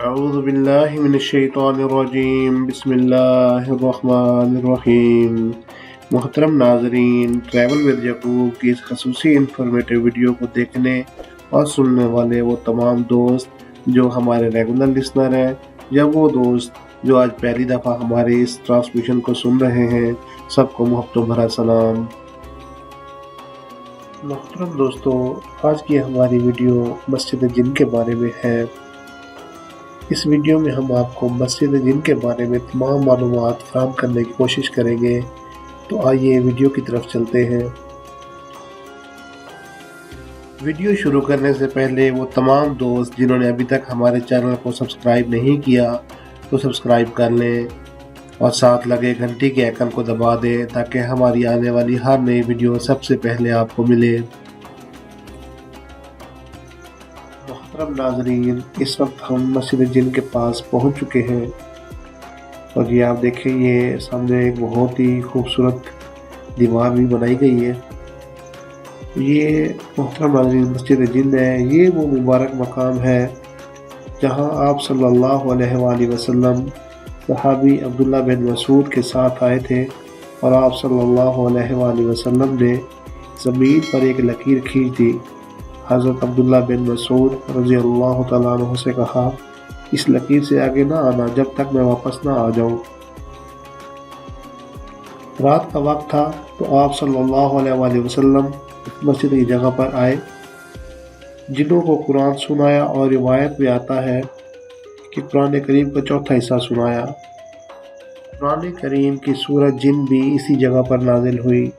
اعوذ باللہ من الشیطان الرجیم بسم اللہ الرحمن الرحیم۔ محترم ناظرین، ٹریول ود یعقوب کی اس خصوصی انفارمیٹیو ویڈیو کو دیکھنے اور سننے والے وہ تمام دوست جو ہمارے ریگولر لسنر ہیں یا وہ دوست جو آج پہلی دفعہ ہمارے اس ٹرانسمیشن کو سن رہے ہیں، سب کو محبت بھرا سلام۔ محترم دوستو، آج کی ہماری ویڈیو مسجد جن کے بارے میں ہے۔ اس ویڈیو میں ہم آپ کو مسجد جن کے بارے میں تمام معلومات فراہم کرنے کی کوشش کریں گے، تو آئیے ویڈیو کی طرف چلتے ہیں۔ ویڈیو شروع کرنے سے پہلے وہ تمام دوست جنہوں نے ابھی تک ہمارے چینل کو سبسکرائب نہیں کیا تو سبسکرائب کر لیں اور ساتھ لگے گھنٹی کے آئیکن کو دبا دیں تاکہ ہماری آنے والی ہر نئی ویڈیو سب سے پہلے آپ کو ملے۔ محترم ناظرین، اس وقت ہم مسجد جن کے پاس پہنچ چکے ہیں اور یہ آپ دیکھیں، یہ سامنے ایک بہت ہی خوبصورت دیوار بھی بنائی گئی ہے۔ یہ محترم ناظرین مسجد جن ہے، یہ وہ مبارک مقام ہے جہاں آپ صلی اللہ علیہ وآلہ وسلم صحابی عبداللہ بن مسعود کے ساتھ آئے تھے، اور آپ صلی اللہ علیہ وآلہ وسلم نے زمین پر ایک لکیر کھینچ دی۔ حضرت عبداللہ بن مسعود رضی اللہ تعالیٰ عنہ سے کہا، اس لکیر سے آگے نہ آنا جب تک میں واپس نہ آ جاؤں۔ رات کا وقت تھا تو آپ صلی اللہ علیہ وآلہ وسلم مسجد کی جگہ پر آئے، جنوں کو قرآن سنایا، اور روایت میں آتا ہے کہ قرآن کریم کا چوتھا حصہ سنایا۔ قرآن کریم کی سورۃ جن بھی اسی جگہ پر نازل ہوئی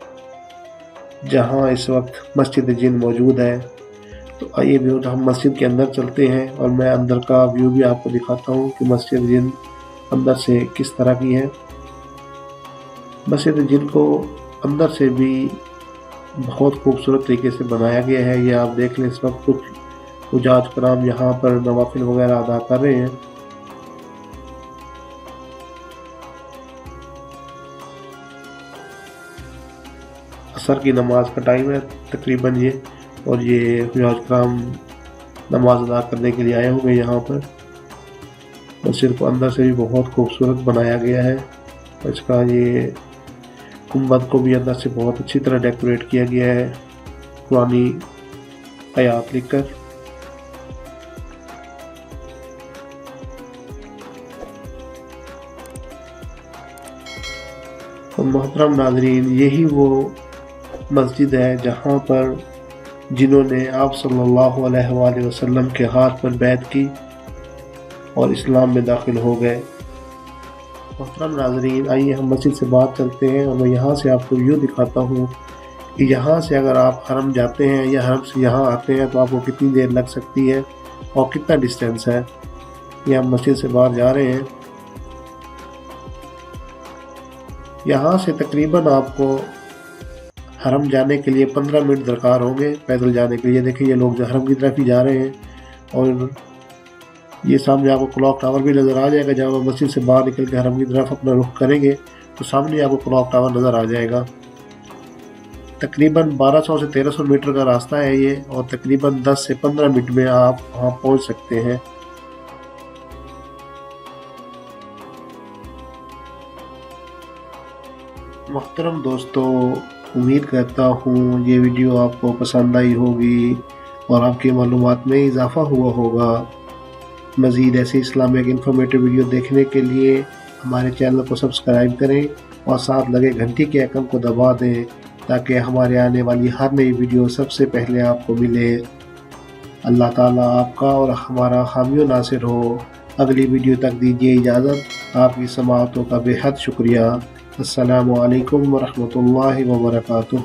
جہاں اس وقت مسجد جن موجود ہے۔ تو آئیے بھی ہم مسجد کے اندر چلتے ہیں اور میں اندر کا ویو بھی آپ کو دکھاتا ہوں کہ مسجد جن اندر سے کس طرح کی ہے۔ مسجد جن کو اندر سے بھی بہت خوبصورت طریقے سے بنایا گیا ہے۔ یہ آپ دیکھ لیں، اس وقت کچھ حجاج کرام یہاں پر نوافل وغیرہ ادا کر رہے ہیں۔ عصر کی نماز کا ٹائم ہے تقریباً یہ، اور یہ حجاج کرام نماز ادا کرنے کے لیے آئے ہوں گے یہاں پر۔ مسجد کو اندر سے بھی بہت خوبصورت بنایا گیا ہے، اور اس کا یہ گنبد کو بھی اندر سے بہت اچھی طرح ڈیکوریٹ کیا گیا ہے قرآنی آیات لکھ کر۔ اور محترم ناظرین، یہی وہ مسجد ہے جہاں پر جنہوں نے آپ صلی اللہ علیہ وآلہ وسلم کے ہاتھ پر بیعت کی اور اسلام میں داخل ہو گئے۔ محترم ناظرین، آئیے ہم مسجد سے باہر چلتے ہیں اور میں یہاں سے آپ کو ویو دکھاتا ہوں کہ یہاں سے اگر آپ حرم جاتے ہیں یا حرم سے یہاں آتے ہیں تو آپ کو کتنی دیر لگ سکتی ہے اور کتنا ڈسٹینس ہے۔ یہ ہم مسجد سے باہر جا رہے ہیں۔ یہاں سے تقریباً آپ کو حرم جانے کے لیے 15 منٹ درکار ہوں گے پیدل جانے کے لیے۔ دیکھیں، یہ لوگ جو حرم کی طرف ہی جا رہے ہیں، اور یہ سامنے آپ کو کلاک ٹاور بھی نظر آ جائے گا۔ جب آپ مسجد سے باہر نکل کے حرم کی طرف اپنا رخ کریں گے تو سامنے آپ کو کلاک ٹاور نظر آ جائے گا۔ تقریباً 1200 سے 1300 میٹر کا راستہ ہے یہ، اور تقریباً 10 سے 15 منٹ میں آپ وہاں پہنچ سکتے ہیں۔ محترم دوستو، امید کرتا ہوں یہ ویڈیو آپ کو پسند آئی ہوگی اور آپ کی معلومات میں اضافہ ہوا ہوگا۔ مزید ایسی اسلامک انفارمیٹیو ویڈیو دیکھنے کے لیے ہمارے چینل کو سبسکرائب کریں اور ساتھ لگے گھنٹی کے آئیکن کو دبا دیں تاکہ ہمارے آنے والی ہر نئی ویڈیو سب سے پہلے آپ کو ملے۔ اللہ تعالیٰ آپ کا اور ہمارا حامی و ناصر ہو۔ اگلی ویڈیو تک دیجیے اجازت۔ آپ کی سماعتوں کا بے حد شکریہ۔ السلام علیکم ورحمۃ اللہ وبرکاتہ۔